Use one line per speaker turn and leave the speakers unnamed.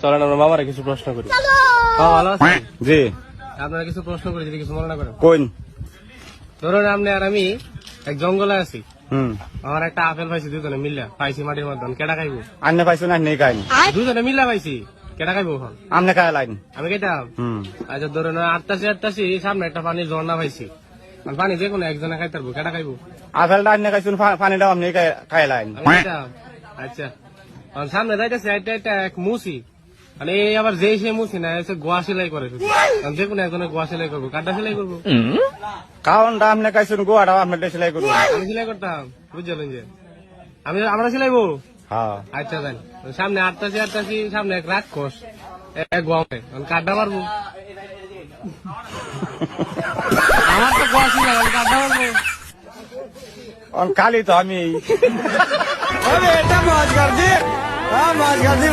চলেন আমরা মামারা কিছু প্রশ্ন করি। ভালো আছেন?
জি।
আপনারা কিছু প্রশ্ন করি, যদি কিছু মনে না করেন।
কোন?
ধরুন আপনি আর আমি এক জঙ্গলে আছি,
হুম।
আমার একটা আপেল পাইছি, দুজনে মিল্লা পাইছি মাটির মধ্যে, কেটা খাইবো?
আন্নে পাইছো না নেই খাইনি?
দুজনে মিল্লা পাইছি, কেটা খাইবো?
আমনে খাই লাইন।
আমি কেটাম?
হুম।
আচ্ছা ধরুন আটটাছি সামনে একটা পানির ঝর্ণা পাইছি, পানি যে কোনো একজনে খাইতে পারবো, কেটা খাইবো?
আপেলটা আন্নে খাইছুন, পানিটাও আমনে খাই লাইন।
আমি কেটাম? আচ্ছা সামনে যাইতেছে এটা এক মুসি, মানে এই আবার যে সে মুসি না, এসে গোয়া সেলাই করে শুধু। যে কোনো একজনে গোয়া সেলাই করবো, কাটা সেলাই করবো।
কারণটা আমনে খাইছুন, গোয়াটাও আমনে সেলাই করবো।
আমি সেলাই করতাম, বুঝলেন যে আমরা সেলাইবো।
হ্যাঁ।
আচ্ছা দেন, সামনে আটটাছি সামনে এক রাক্ষস, এক গোয়ামে কাড্ডা মারবো। আমার তো গোয়া ছিল, আমি কাড্ডা মারবো।
খালি তো আমি।
এটা মাছ কাটছি, মাছ কাটছি।